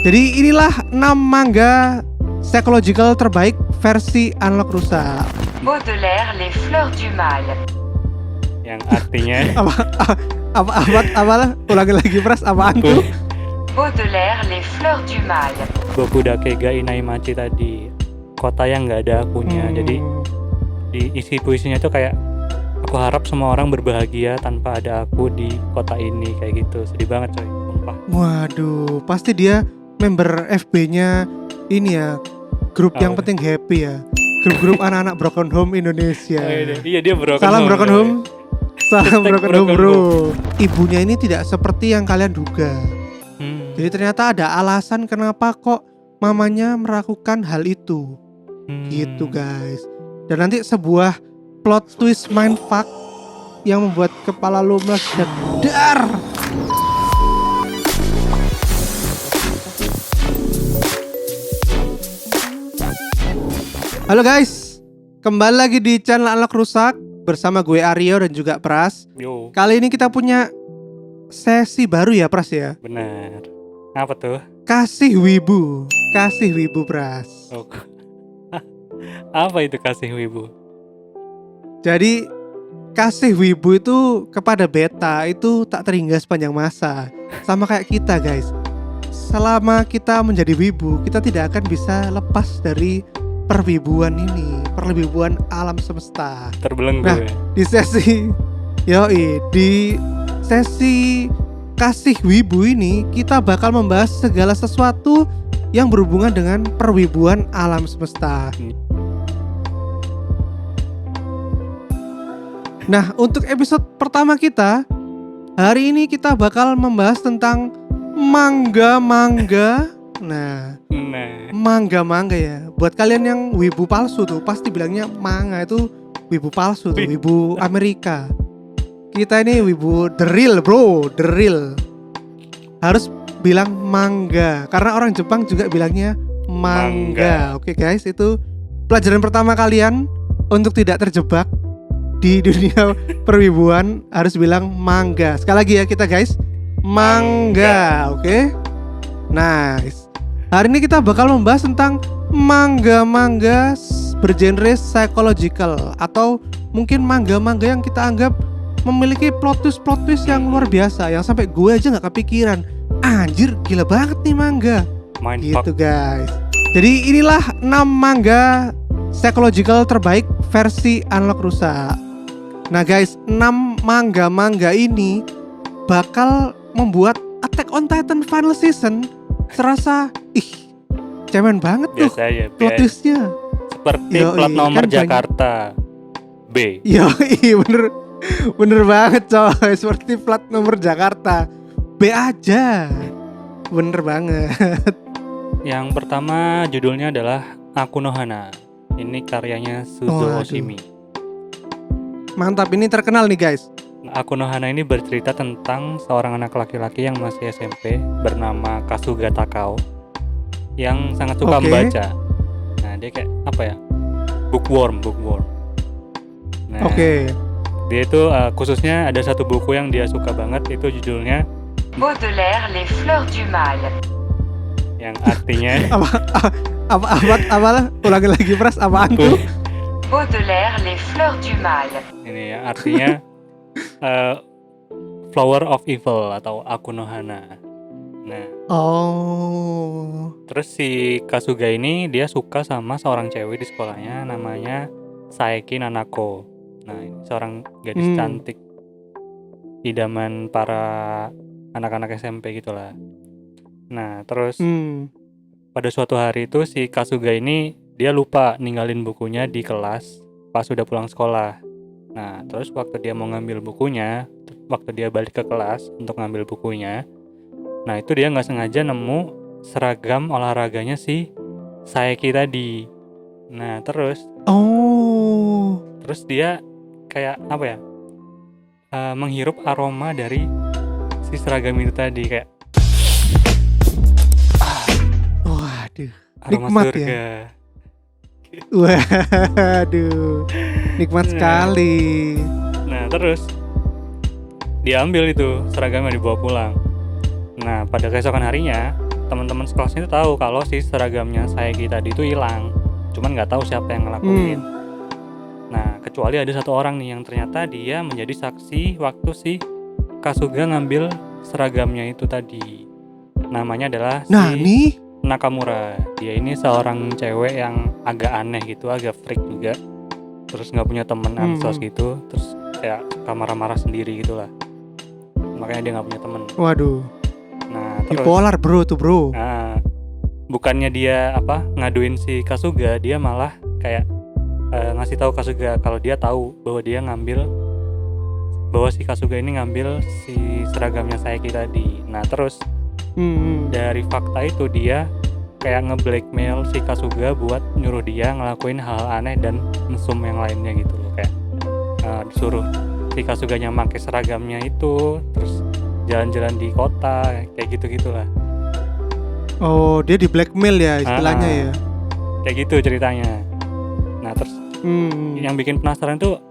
Jadi inilah 6 manga psychological terbaik versi Unlock Rusak. Baudelaire, Les Fleurs du Mal. Yang artinya Apa ulangi lagi Pras, apaan tuh? Baudelaire, Les Fleurs du Mal. Boku Dakega Inaimachi tadi, kota yang nggak ada akunya. Jadi di isi puisinya tuh kayak, aku harap semua orang berbahagia tanpa ada aku di kota ini, kayak gitu. Sedih banget coy, sumpah. Waduh, pasti dia member FB-nya ini ya, grup yang Apa? penting happy ya. Grup-grup anak-anak Broken Home Indonesia. Iya dia broken Salam home, Broken coy. Home. Salam Hashtag Broken Home Broken bro. Ibunya ini tidak seperti yang kalian duga. Jadi ternyata ada alasan kenapa kok mamanya melakukan hal itu. Gitu guys. Dan nanti sebuah plot twist mindfuck yang membuat kepala lu meledak. Dar. Halo guys, kembali lagi di channel Unlock Rusak bersama gue Aryo dan juga Pras. Yo, Kali ini kita punya sesi baru ya Pras ya. benar. Apa tuh? Kasih wibu Pras. Oh. Apa itu kasih wibu? Jadi kasih wibu itu kepada beta itu tak terhingga sepanjang masa. Sama kayak kita guys. Selama kita menjadi wibu, kita tidak akan bisa lepas dari perwibuan ini, perwibuan alam semesta. Terbelenggu Nah, ya? di sesi kasih wibu ini kita bakal membahas segala sesuatu yang berhubungan dengan perwibuan alam semesta. Nah, untuk episode pertama kita hari ini kita bakal membahas tentang manga-manga. Nah, manga ya. Buat kalian yang wibu palsu tuh pasti bilangnya manga itu wibu palsu tuh, wibu Amerika. Kita ini wibu the real bro, the real. Harus bilang manga karena orang Jepang juga bilangnya manga. Oke guys, itu pelajaran pertama kalian untuk tidak terjebak di dunia perwibuan, harus bilang manga. Sekali lagi ya kita guys, manga. Oke. Nice. Hari ini kita bakal membahas tentang manga-manga bergenre psychological atau mungkin manga-manga yang kita anggap memiliki plot twist yang luar biasa, yang sampai gue aja nggak kepikiran. Anjir, gila banget nih manga. Mindfuck. Gitu guys. Jadi inilah 6 manga psychological terbaik versi Unlock Rusak. Nah guys, 6 manga-manga ini bakal membuat Attack on Titan Final Season serasa cemen banget tuh Biasa ya, plot twistnya. seperti Yoi, plat nomor kan Jakarta B. Yoi, bener banget coy. Seperti plat nomor Jakarta B aja. Bener banget. Yang pertama judulnya adalah Aku no Hana. Ini karyanya Suzo Waduh. Oshimi. Mantap, ini terkenal nih guys. Aku no Hana ini bercerita tentang seorang anak laki-laki yang masih SMP bernama Kasuga Takao yang sangat suka Oke. membaca. Nah, dia kayak apa ya? Bookworm. Nah, Oke. dia itu khususnya ada satu buku yang dia suka banget, itu judulnya Baudelaire, Les Fleurs du Mal. yang artinya Apa ulangi lagi Pras, apaan tuh? Baudelaire, Les Fleurs du Mal. ini ya artinya Flower of Evil atau Aku no Hana. Nah, Oh. terus si Kasuga ini dia suka sama seorang cewek di sekolahnya namanya Saeki Nanako. Nah, ini seorang gadis cantik idaman para anak-anak SMP gitulah. Nah, terus pada suatu hari itu si Kasuga ini dia lupa ninggalin bukunya di kelas pas sudah pulang sekolah. Nah, terus waktu dia mau ngambil bukunya, waktu dia balik ke kelas untuk ngambil bukunya, nah itu dia nggak sengaja nemu seragam olahraganya si Saeki tadi. Nah, terus dia kayak apa ya? Menghirup aroma dari si seragam itu tadi, kayak Waduh, aroma nikmat surga. ya. Waduh, nikmat sekali. Nah, terus dia ambil itu seragamnya, dibawa pulang. Nah, pada keesokan harinya teman-teman sekelasnya itu tahu kalau si seragamnya Saeki tadi itu hilang, cuman nggak tahu siapa yang ngelakuin. Nah, kecuali ada satu orang nih yang ternyata dia menjadi saksi waktu si Kasuga ngambil seragamnya itu tadi. Namanya adalah Nah, si nih. Nakamura. Dia ini seorang cewek yang agak aneh gitu, agak freak juga. Terus nggak punya temen, ansos gitu. Terus kayak suka marah-marah sendiri gitulah. Makanya dia nggak punya temen. Waduh. Nah, terus Bipolar bro tuh bro. nah, bukannya dia ngaduin si Kasuga, dia malah kayak ngasih tahu Kasuga kalau dia tahu bahwa si Kasuga ini ngambil si seragamnya Saeki tadi. Nah, terus dari fakta itu dia kayak nge-blackmail si Kasuga buat nyuruh dia ngelakuin hal aneh dan mesum yang lainnya gitu loh. Kayak disuruh si Kasuganya pakai seragamnya itu, terus jalan-jalan di kota, kayak gitu-gitulah. Oh, dia di blackmail ya istilahnya ya. Kayak gitu ceritanya. Nah, terus yang bikin penasaran tuh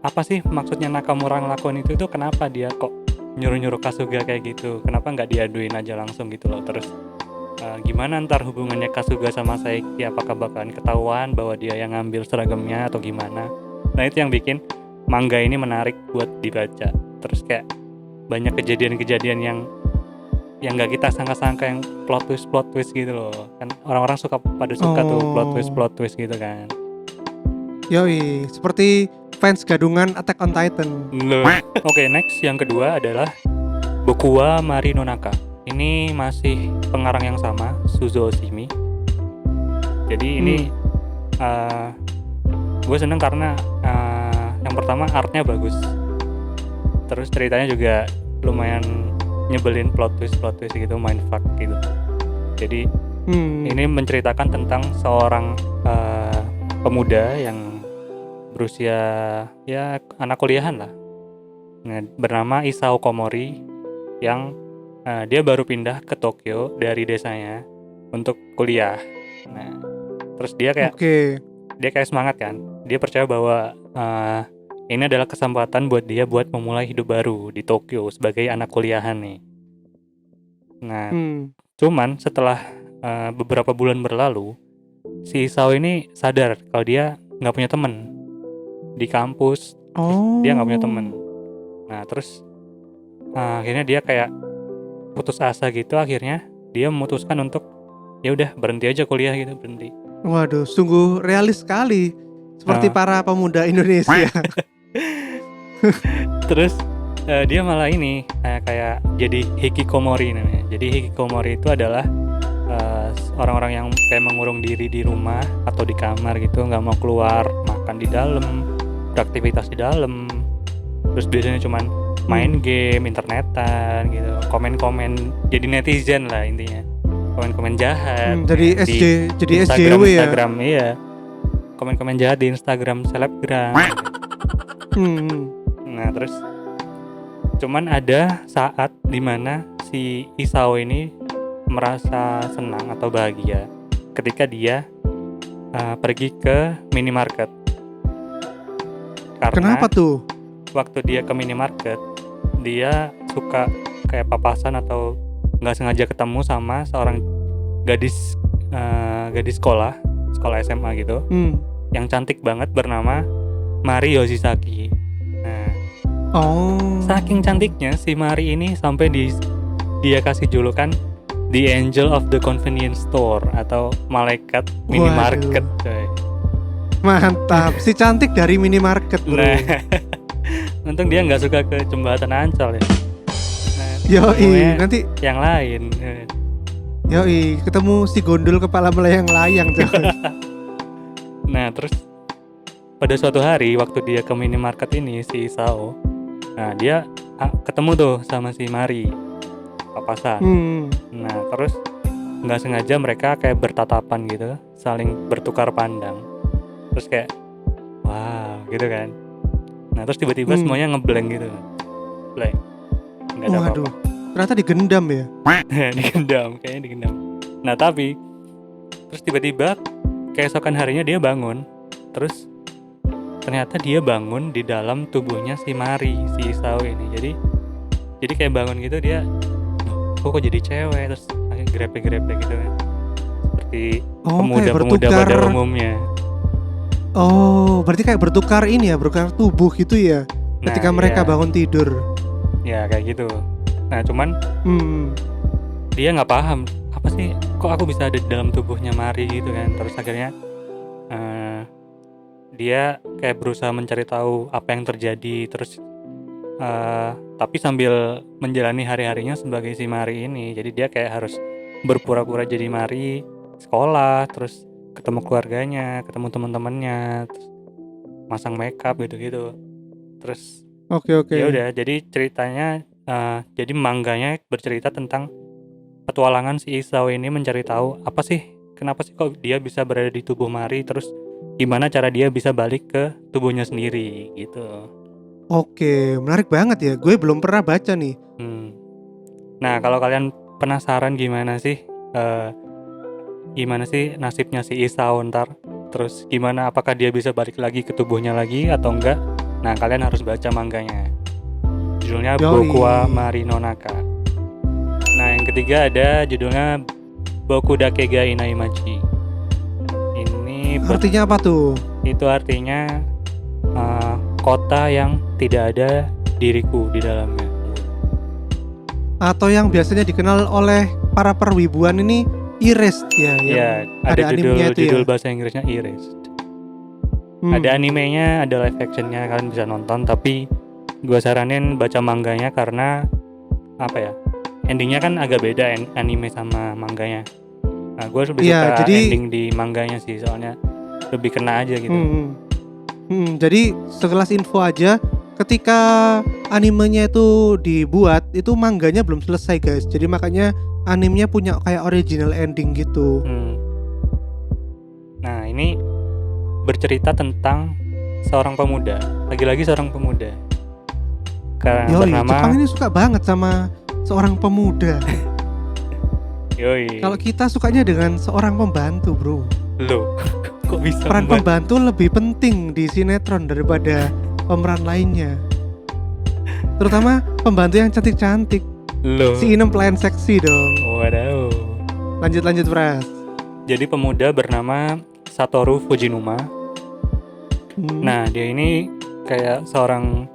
apa sih maksudnya Nakamura ngelakuin itu kenapa dia kok nyuruh-nyuruh Kasuga kayak gitu? Kenapa nggak diaduin aja langsung gitu loh? Terus gimana ntar hubungannya Kasuga sama Saeki? Apakah bakalan ketahuan bahwa dia yang ngambil seragamnya atau gimana? Nah, itu yang bikin manga ini menarik buat dibaca. Terus kayak banyak kejadian-kejadian yang nggak kita sangka-sangka, yang plot twist gitu loh. Kan orang-orang suka tuh plot twist gitu kan. Yoi, seperti fans gadungan Attack on Titan. Oke, next yang kedua adalah Boku wa Mari no Naka. Ini masih pengarang yang sama, Suzo Oshimi. Jadi ini gue seneng karena yang pertama artnya bagus. Terus ceritanya juga lumayan nyebelin, plot twist gitu, mindfuck gitu. Jadi ini menceritakan tentang seorang pemuda yang berusia ya anak kuliahan lah, bernama Isao Komori, yang dia baru pindah ke Tokyo dari desanya untuk kuliah. Nah, terus dia kayak semangat kan, dia percaya bahwa ini adalah kesempatan buat dia buat memulai hidup baru di Tokyo sebagai anak kuliahan nih. Nah, cuman setelah beberapa bulan berlalu, si Isao ini sadar kalau dia nggak punya temen di kampus. Dia nggak punya temen. Nah, terus akhirnya dia kayak putus asa gitu. Akhirnya dia memutuskan untuk ya udah berhenti aja kuliah gitu, berhenti. Waduh, sungguh realis sekali, seperti para pemuda Indonesia. Terus dia malah ini kayak jadi hikikomori namanya. Jadi hikikomori itu adalah orang-orang yang kayak mengurung diri di rumah atau di kamar gitu, nggak mau keluar, makan di dalam, beraktivitas di dalam. Terus biasanya cuman main game, internetan gitu, komen-komen, jadi netizen lah intinya, komen-komen jahat. Jadi Instagram, SJW ya. Instagram, iya, komen-komen jahat di Instagram selebgram. Nah, terus cuman ada saat dimana si Isao ini merasa senang atau bahagia ketika dia pergi ke minimarket. Karena kenapa tuh? Waktu dia ke minimarket, dia suka kayak papasan atau nggak sengaja ketemu sama seorang gadis sekolah SMA gitu, yang cantik banget bernama Mari Yoshizaki. Nah, saking cantiknya si Mari ini sampai dia kasih julukan The Angel of the Convenience Store atau malaikat minimarket. Coy. Mantap, si cantik dari minimarket bro. Nah, untung dia nggak suka ke jembatan Ancol ya. Nah, yoi, nanti yang lain. Yoi, ketemu si gondol kepala melayang-layang coy. Nah, terus pada suatu hari waktu dia ke minimarket ini, si Isao, nah dia ketemu tuh sama si Mari, papasan. Nah, terus nggak sengaja mereka kayak bertatapan gitu, saling bertukar pandang. Terus kayak wow gitu kan. Nah, terus tiba-tiba semuanya ngeblank gitu, blank, nggak ada apa-apa. Ternyata digendam ya. Kayaknya digendam. Nah, tapi terus tiba-tiba keesokan harinya dia bangun, terus ternyata dia bangun di dalam tubuhnya si Mari, si Isao ini. Jadi kayak bangun gitu dia, kok jadi cewek, terus grepe-grepe gitu kan. Seperti Oh, kayak pemuda-pemuda bertukar. pada umumnya. Oh, berarti kayak bertukar ini ya, bertukar tubuh gitu ya. Ketika mereka iya. bangun tidur. Ya kayak gitu. Nah cuman Hmm. dia nggak paham apa sih kok aku bisa ada di dalam tubuhnya Mari gitu kan. Terus akhirnya dia kayak berusaha mencari tahu apa yang terjadi. Terus tapi sambil menjalani hari-harinya sebagai si Mari ini. Jadi dia kayak harus berpura-pura jadi Mari, sekolah, terus ketemu keluarganya, ketemu teman-temannya, terus masang makeup gitu-gitu. Terus Oke. ya udah, jadi ceritanya jadi mangganya bercerita tentang petualangan si Isao ini mencari tahu apa sih, kenapa sih kok dia bisa berada di tubuh Mari, terus gimana cara dia bisa balik ke tubuhnya sendiri gitu. Oke, menarik banget ya. Gue belum pernah baca nih. Nah kalau kalian penasaran gimana sih nasibnya si Isao ntar, terus gimana apakah dia bisa balik lagi ke tubuhnya lagi atau enggak, nah kalian harus baca mangganya. Judulnya Yoi. Boku wa Mari no Naka. Nah yang ketiga ada judulnya Boku Dake ga Inaimachi. Ini Artinya apa tuh? itu artinya kota yang tidak ada diriku di dalamnya. Atau yang biasanya dikenal oleh para perwibuan ini Erased ya, yang Ya, ada animenya itu judul ya. bahasa Inggrisnya Erased. Ada animenya, ada live actionnya, kalian bisa nonton. Tapi gue saranin baca mangganya karena apa ya? Endingnya kan agak beda anime sama mangganya. Nah, gue lebih Iya, suka jadi ending di mangganya sih, soalnya lebih kena aja gitu. Jadi sekelas info aja, ketika animenya itu dibuat, itu mangganya belum selesai guys. Jadi makanya animenya punya kayak original ending gitu. Nah ini bercerita tentang seorang pemuda, lagi-lagi seorang pemuda Yoi, bernama Jepang ini suka banget sama seorang pemuda. Yoi. Kalau kita sukanya dengan seorang pembantu bro. Loh, kok bisa Peran pembantu lebih penting di sinetron daripada pemeran lainnya. Terutama pembantu yang cantik-cantik. Loh. Si Inem pelayan seksi dong. Waduh. Lanjut Pras. Jadi pemuda bernama Satoru Fujinuma. Nah dia ini kayak seorang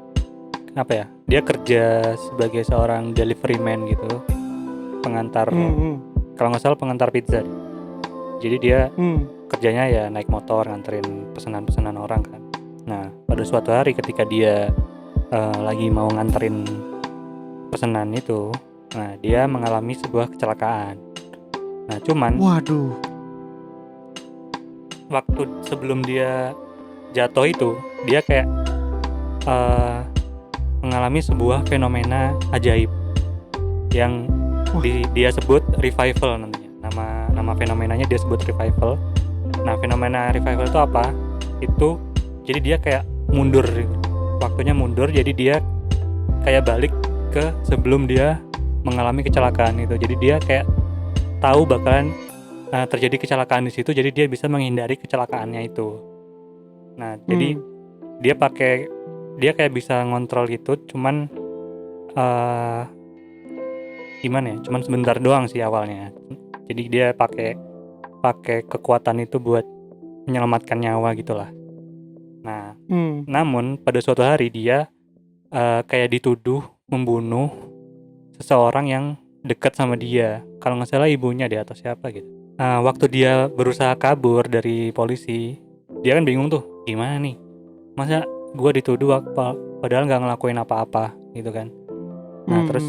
apa ya? Dia kerja sebagai seorang delivery man gitu, pengantar. Kalau nggak salah pengantar pizza. Jadi dia kerjanya ya naik motor nganterin pesanan-pesanan orang kan. Nah pada suatu hari ketika dia lagi mau nganterin pesanan itu, nah dia mengalami sebuah kecelakaan. Nah cuman waduh, waktu sebelum dia jatuh itu dia kayak mengalami sebuah fenomena ajaib yang dia sebut revival nantinya. Nama fenomenanya dia sebut revival. Nah fenomena revival itu apa? Itu jadi dia kayak mundur, waktunya mundur, jadi dia kayak balik ke sebelum dia mengalami kecelakaan itu. Jadi dia kayak tahu bakalan terjadi kecelakaan di situ, jadi dia bisa menghindari kecelakaannya itu. Nah jadi dia kayak bisa ngontrol itu, cuman gimana ya? Cuman sebentar doang sih awalnya. Jadi dia pakai kekuatan itu buat menyelamatkan nyawa gitulah. Nah, namun pada suatu hari dia kayak dituduh membunuh seseorang yang dekat sama dia. Kalau nggak salah ibunya deh atau siapa gitu. Waktu dia berusaha kabur dari polisi, dia kan bingung tuh, gimana nih? Masa gue dituduh padahal nggak ngelakuin apa-apa gitu kan? Nah terus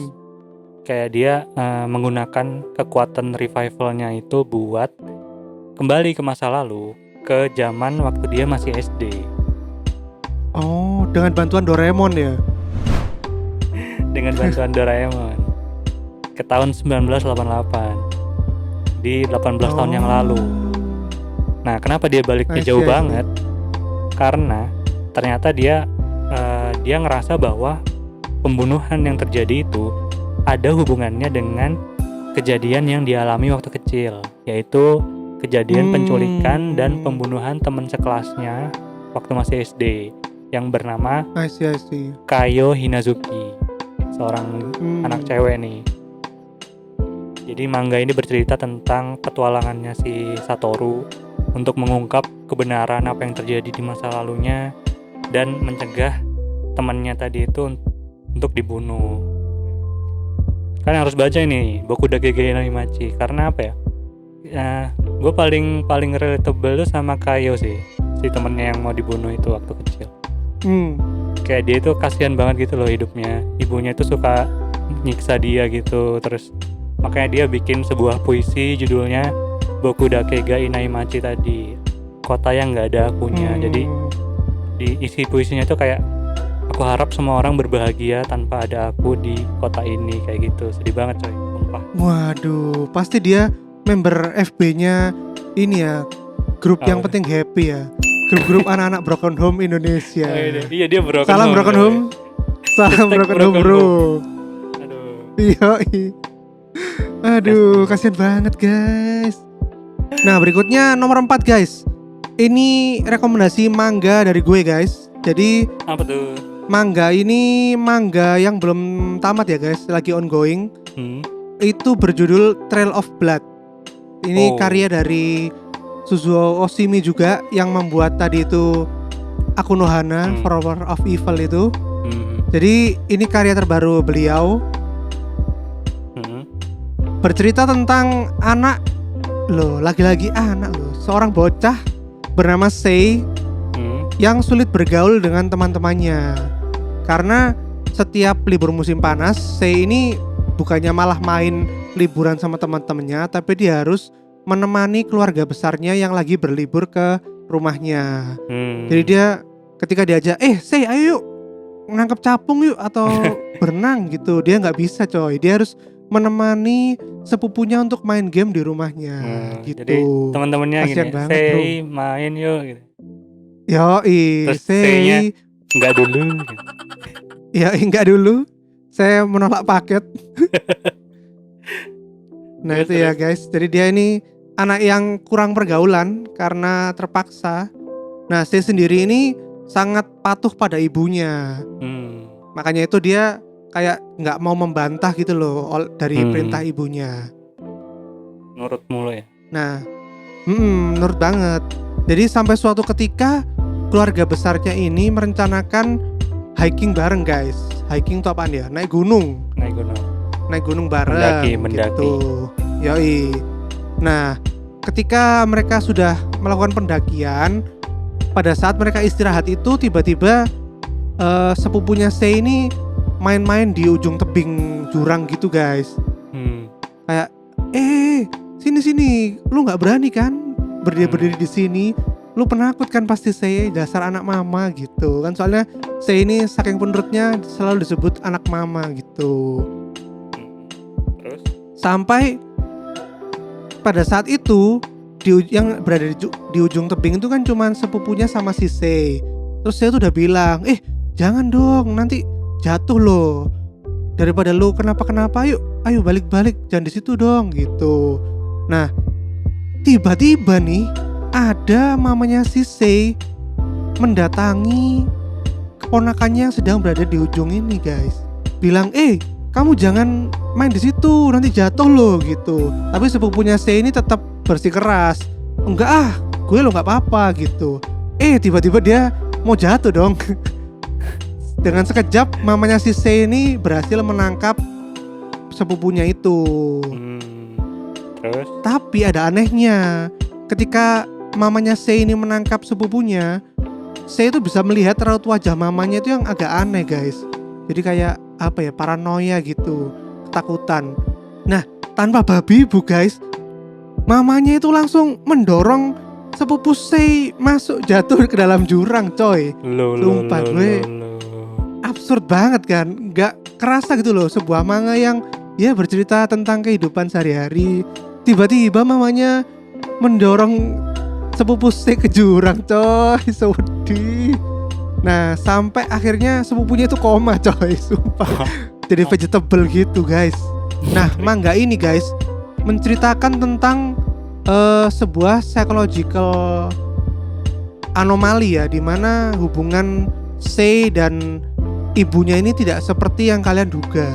kayak dia menggunakan kekuatan revivalnya itu buat kembali ke masa lalu, ke zaman waktu dia masih SD. Oh, dengan bantuan Doraemon ya? Dengan bantuan Doraemon. Ke tahun 1988. Di 18 tahun yang lalu. Nah, kenapa dia baliknya jauh banget? Karena ternyata dia ngerasa bahwa pembunuhan yang terjadi itu ada hubungannya dengan kejadian yang dialami waktu kecil, yaitu kejadian penculikan dan pembunuhan teman sekelasnya waktu masih SD yang bernama Kayo Hinazuki, seorang anak cewek nih. Jadi manga ini bercerita tentang petualangannya si Satoru untuk mengungkap kebenaran apa yang terjadi di masa lalunya dan mencegah temannya tadi itu untuk dibunuh. Kan harus baca ini Boku da Gege no Imachi karena apa ya? Gue paling relatable tuh sama Kayo sih, si temennya yang mau dibunuh itu waktu kecil. Kayak dia itu kasihan banget gitu loh hidupnya. Ibunya itu suka nyiksa dia gitu, terus makanya dia bikin sebuah puisi judulnya Boku da Gege no Imachi tadi, kota yang nggak ada akunya. Jadi di isi puisinya itu kayak aku harap semua orang berbahagia tanpa ada aku di kota ini, kayak gitu. Sedih banget coy, sumpah. Waduh, pasti dia member FB-nya ini ya, grup yang penting happy ya. Grup-grup anak-anak Broken Home Indonesia. Iya dia Broken Salam Home. Broken Home. Salam Broken Home, bro. Aduh. Iya. Aduh, kasihan banget, guys. Nah, berikutnya nomor 4, guys. Ini rekomendasi manga dari gue, guys. Jadi Apa tuh? manga ini manga yang belum tamat ya, guys, lagi ongoing. Itu berjudul Trail of Blood. Ini karya dari Suzuo Oshimi juga yang membuat tadi itu Akunohana, Follower of Evil itu. Jadi ini karya terbaru beliau. Bercerita tentang anak loh, lagi-lagi anak loh, seorang bocah bernama Sei yang sulit bergaul dengan teman-temannya. Karena setiap libur musim panas, Sei ini bukannya malah main liburan sama teman-temannya, tapi dia harus menemani keluarga besarnya yang lagi berlibur ke rumahnya. Jadi dia ketika diajak, Sei ayo yuk nangkep capung yuk atau berenang gitu, dia nggak bisa coy. Dia harus menemani sepupunya untuk main game di rumahnya gitu. Jadi teman-temannya gini, Sei main yuk gitu. Terus Sei enggak dulu gitu. Ya enggak dulu, saya menolak paket. Nah itu ya guys, jadi dia ini anak yang kurang pergaulan karena terpaksa. Nah Sei sendiri ini sangat patuh pada ibunya. Makanya itu dia kayak nggak mau membantah gitu loh dari perintah ibunya. Nurut mulu ya. Nah, nurut banget. Jadi sampai suatu ketika keluarga besarnya ini merencanakan hiking bareng guys. Hiking itu apaan ya? Naik gunung bareng. Mendaki. Gitu. Yoi. Nah, ketika mereka sudah melakukan pendakian, pada saat mereka istirahat itu tiba-tiba sepupunya Sei ini main-main di ujung tebing jurang gitu guys. Kayak sini lu nggak berani kan berdiri di sini, lu penakut kan pasti Sei, dasar anak mama gitu kan. Soalnya Sei ini saking penurutnya selalu disebut anak mama gitu. Terus sampai pada saat itu yang berada di ujung tebing itu kan cuman sepupunya sama si Sei. Terus Sei tuh udah bilang, jangan dong nanti jatuh loh, daripada lu kenapa-kenapa, ayo balik-balik, jangan di situ dong gitu. Nah tiba-tiba nih ada mamanya si Sei mendatangi keponakannya yang sedang berada di ujung ini guys, bilang kamu jangan main di situ, nanti jatuh loh gitu. Tapi sepupunya Sei ini tetap bersikeras, enggak gue lo nggak apa-apa gitu. Tiba-tiba dia mau jatuh dong. Dengan sekejap mamanya si Sei ini berhasil menangkap sepupunya itu. Terus? Tapi ada anehnya, ketika mamanya Sei ini menangkap sepupunya, Sei itu bisa melihat raut wajah mamanya itu yang agak aneh guys. Jadi kayak apa ya, paranoia gitu, ketakutan. Nah tanpa babi ibu guys, mamanya itu langsung mendorong sepupu Sei masuk jatuh ke dalam jurang coy. Sumpah gue absurd banget kan, nggak kerasa gitu loh, sebuah manga yang ya bercerita tentang kehidupan sehari-hari, tiba-tiba mamanya mendorong sepupu Sei ke jurang coy, sedih. Nah sampai akhirnya sepupunya itu koma coy, sumpah. Jadi vegetable gitu guys. Nah manga ini guys menceritakan tentang sebuah psychological anomali ya, dimana hubungan Sei dan ibunya ini tidak seperti yang kalian duga.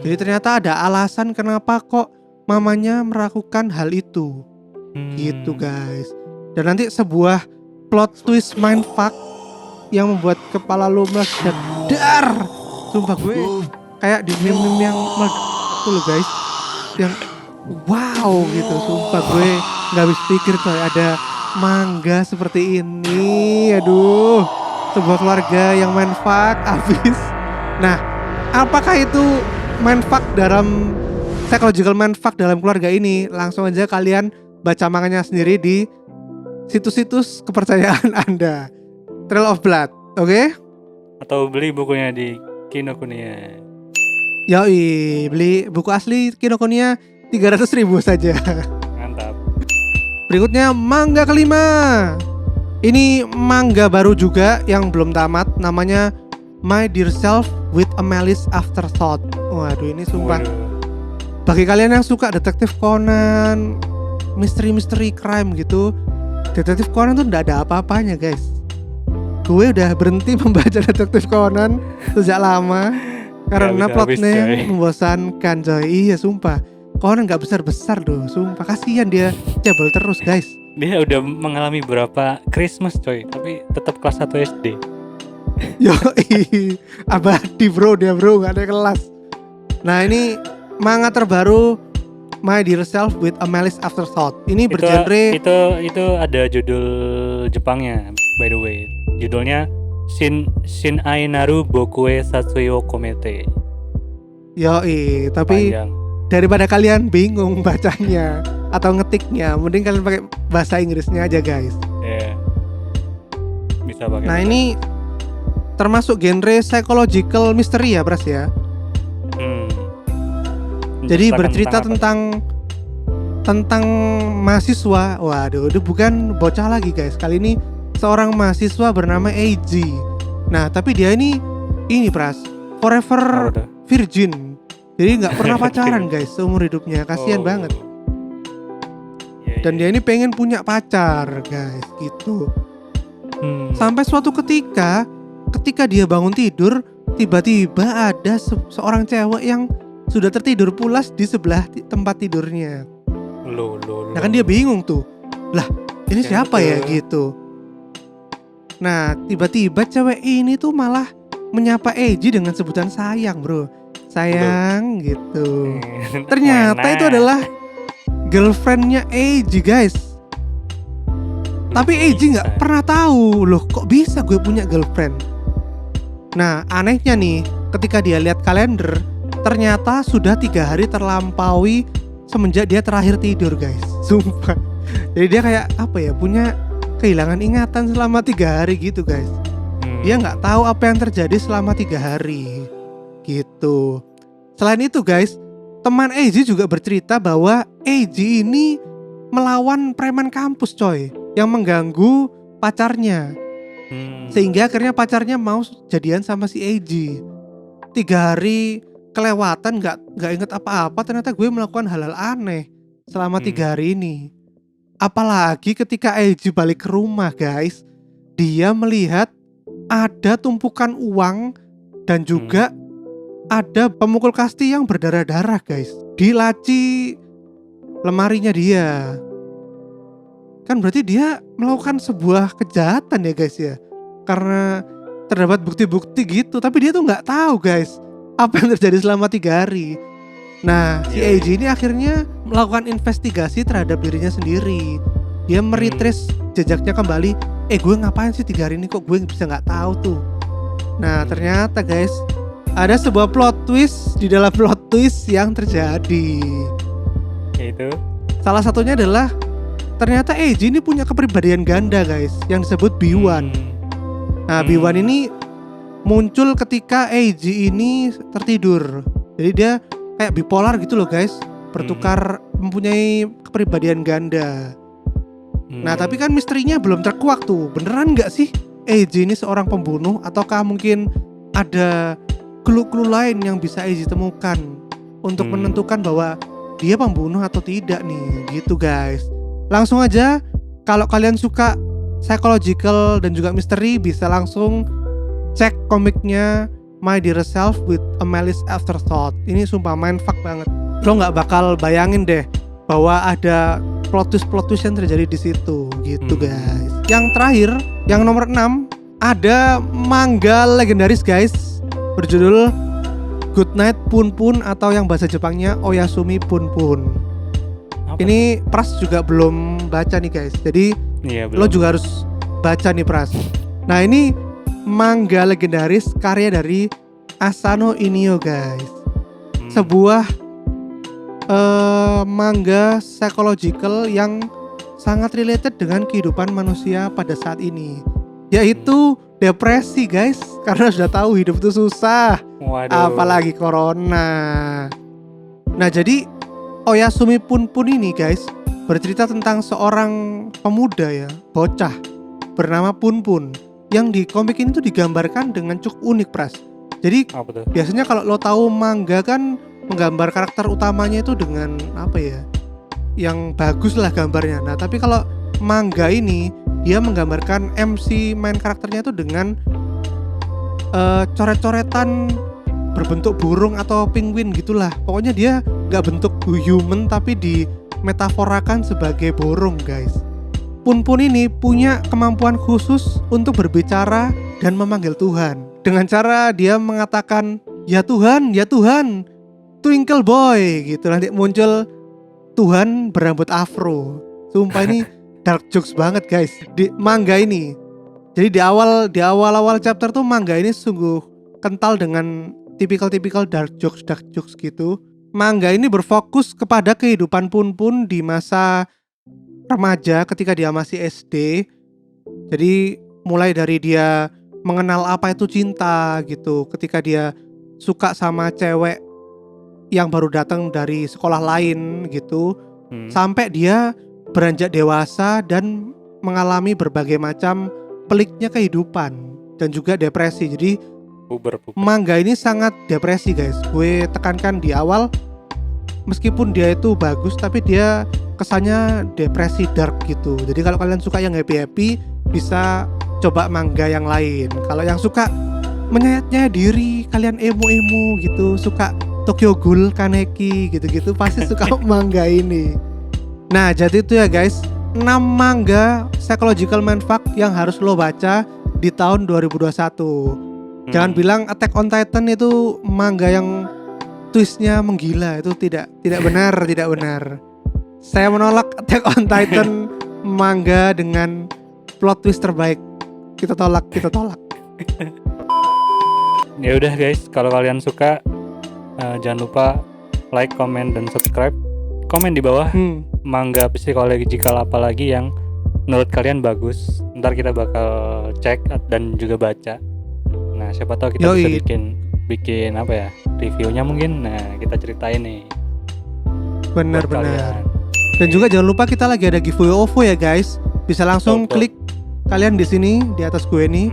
Jadi ternyata ada alasan kenapa kok mamanya melakukan hal itu. Gitu guys. Dan nanti sebuah plot twist mindfuck yang membuat kepala lu meledak. Dar. Sumpah gue kayak di meme-meme yang meledak tuh loh guys. Yang wow gitu. Sumpah gue gak habis pikir coy ada manga seperti ini. Aduh. Sebuah keluarga yang mindfuck abis. Nah, apakah itu mindfuck dalam psychological mindfuck dalam keluarga ini? Langsung aja kalian baca manganya sendiri di situs-situs kepercayaan Anda. Trail of Blood, oke? Atau beli bukunya di Kinokuniya. Yoi, beli buku asli Kinokuniya 300.000 saja. Mantap. Berikutnya manga kelima. Ini manga baru juga yang belum tamat, namanya My Dear Self with a Malice Afterthought. Waduh, ini sumpah. Waduh. Bagi kalian yang suka detektif Conan, misteri-misteri crime gitu, detektif Conan tuh nggak ada apa-apanya guys. Gue udah berhenti membaca detektif Conan sejak lama karena plotnya membosankan coy. Iya sumpah, Conan nggak besar-besar loh, sumpah kasihan dia cabul terus guys. Dia udah mengalami beberapa Christmas coy, tapi tetap kelas 1 SD. Yoi, abadi bro, dia bro nggak ada kelas. Nah ini manga terbaru My Dear Self with a Malice Afterthought. Ini bergenre itu ada judul Jepangnya by the way. Judulnya Shin Ainaru Bokue Satsuyo Komete. Yoi, tapi Panjang. daripada kalian bingung bacanya atau ngetiknya, mending kalian pakai bahasa Inggrisnya aja guys. Yeah. Bisa pakai. Nah ini termasuk genre psychological mystery ya Pras ya. Jadi bercerita tentang mahasiswa. Waduh, itu bukan bocah lagi guys. Kali ini seorang mahasiswa bernama Eiji. Nah, tapi dia ini Pras, forever virgin. Jadi nggak pernah pacaran guys seumur hidupnya. Kasihan banget. Dan dia ini pengen punya pacar guys, gitu. Sampai suatu ketika dia bangun tidur, tiba-tiba ada seorang cewek yang sudah tertidur pulas di sebelah tempat tidurnya. Nah kan dia bingung tuh. Lah, ini siapa ya gitu. Nah, tiba-tiba cewek ini tuh malah menyapa Eiji dengan sebutan sayang, bro. Sayang gitu. Ternyata itu adalah girlfriendnya Eiji, guys. Tapi Eiji nggak pernah tahu, loh kok bisa gue punya girlfriend. Nah, anehnya nih, ketika dia lihat kalender, ternyata sudah 3 hari terlampaui semenjak dia terakhir tidur guys. Sumpah. Jadi dia kayak apa ya, punya kehilangan ingatan selama 3 hari gitu guys. Dia gak tahu apa yang terjadi selama 3 hari gitu. Selain itu guys, teman Eiji juga bercerita bahwa Eiji ini melawan preman kampus coy, yang mengganggu pacarnya. Sehingga akhirnya pacarnya mau jadian sama si Eiji. 3 hari kelewatan, nggak inget apa-apa. Ternyata gue melakukan hal-hal aneh selama 3 hari ini. Apalagi ketika Eiji balik ke rumah guys, dia melihat ada tumpukan uang dan juga ada pemukul kasti yang berdarah-darah guys di laci lemarinya dia. Kan berarti dia melakukan sebuah kejahatan ya guys ya, karena terdapat bukti-bukti gitu. Tapi dia tuh nggak tahu guys apa yang terjadi selama 3 hari. Nah, si Eiji ini akhirnya melakukan investigasi terhadap dirinya sendiri. Dia meretrace jejaknya kembali. Gue ngapain sih 3 hari ini, kok gue bisa nggak tahu tuh. Nah, ternyata guys, ada sebuah plot twist di dalam plot twist yang terjadi. Itu salah satunya adalah ternyata Eiji ini punya kepribadian ganda guys, yang disebut B1. Nah, B1 ini muncul ketika Eiji ini tertidur. Jadi dia kayak bipolar gitu loh guys, bertukar mempunyai kepribadian ganda. Nah tapi kan misterinya belum terkuak tuh. Beneran gak sih Eiji ini seorang pembunuh, ataukah mungkin ada clue-clue lain yang bisa Eiji temukan untuk menentukan bahwa dia pembunuh atau tidak nih, gitu guys. Langsung aja, kalau kalian suka psychological dan juga misteri, bisa langsung cek komiknya My Dear Self with a Malice Afterthought. Ini sumpah mindfuck banget. lo nggak bakal bayangin deh bahwa ada plot twist yang terjadi di situ gitu guys. Yang terakhir, yang nomor 6, ada manga legendaris guys, berjudul Good Night Punpun atau yang bahasa Jepangnya Oyasumi Punpun. Apa? Ini Pras juga belum baca nih guys, jadi Iya, lo belum. juga harus baca nih Pras. Nah ini manga legendaris karya dari Asano Inio guys. Sebuah manga psychological yang sangat related dengan kehidupan manusia pada saat ini, yaitu depresi guys, karena sudah tahu hidup itu susah, Waduh. apalagi corona. Nah jadi Oyasumi Punpun ini guys bercerita tentang seorang pemuda ya, bocah bernama Punpun, yang di komik ini tuh digambarkan dengan cukup unik Pras. Jadi Apa tuh? biasanya kalau lo tahu manga kan menggambar karakter utamanya itu dengan apa ya, yang bagus lah gambarnya. Nah tapi kalau manga ini dia menggambarkan MC main karakternya itu dengan coret-coretan berbentuk burung atau penguin gitulah. Pokoknya dia nggak bentuk human tapi dimetaforakan sebagai burung guys. Punpun ini punya kemampuan khusus untuk berbicara dan memanggil Tuhan dengan cara dia mengatakan ya Tuhan, Twinkle Boy gitu. Nanti muncul Tuhan berambut afro. Sumpah ini dark jokes banget guys di manga ini. Jadi di awal chapter tuh manga ini sungguh kental dengan tipikal dark jokes gitu. Manga ini berfokus kepada kehidupan Punpun di masa remaja ketika dia masih SD. Jadi mulai dari dia mengenal apa itu cinta gitu, ketika dia suka sama cewek yang baru datang dari sekolah lain gitu, sampai dia beranjak dewasa dan mengalami berbagai macam peliknya kehidupan dan juga depresi. Jadi manga ini sangat depresi guys. Gue tekankan di awal, meskipun dia itu bagus tapi dia kesannya depresi dark gitu. Jadi kalau kalian suka yang happy bisa coba manga yang lain. Kalau yang suka menyayat-nyayat diri, kalian emo gitu, suka Tokyo Ghoul, Kaneki gitu-gitu, pasti suka manga ini. Nah jadi itu ya guys, 6 manga psychological mindfuck yang harus lo baca di tahun 2021. Jangan bilang Attack on Titan itu manga yang twistnya menggila, itu tidak benar, tidak benar. Saya menolak Attack on Titan manga dengan plot twist terbaik. Kita tolak. Ya udah guys, kalau kalian suka jangan lupa like, comment, dan subscribe. Komen di bawah manga psikologikal apa lagi yang menurut kalian bagus. Ntar kita bakal cek dan juga baca. Nah siapa tahu kita bisa bikin apa ya, reviewnya mungkin. Nah kita ceritain nih. Benar. Dan juga jangan lupa kita lagi ada giveaway OVO ya guys. Bisa langsung klik kalian di sini di atas gue nih.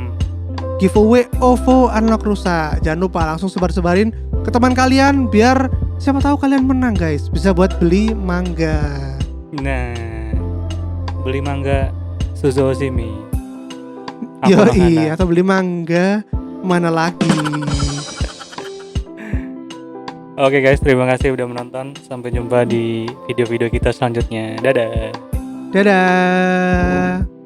Giveaway OVO Unlock Rusa. Jangan lupa langsung sebarin ke teman kalian biar siapa tahu kalian menang guys. Bisa buat beli manga. Nah, beli manga Suzo Oshimi. Yoi, atau beli manga mana lagi. Oke guys, terima kasih udah menonton. Sampai jumpa di video-video kita selanjutnya. Dadah. Dadah.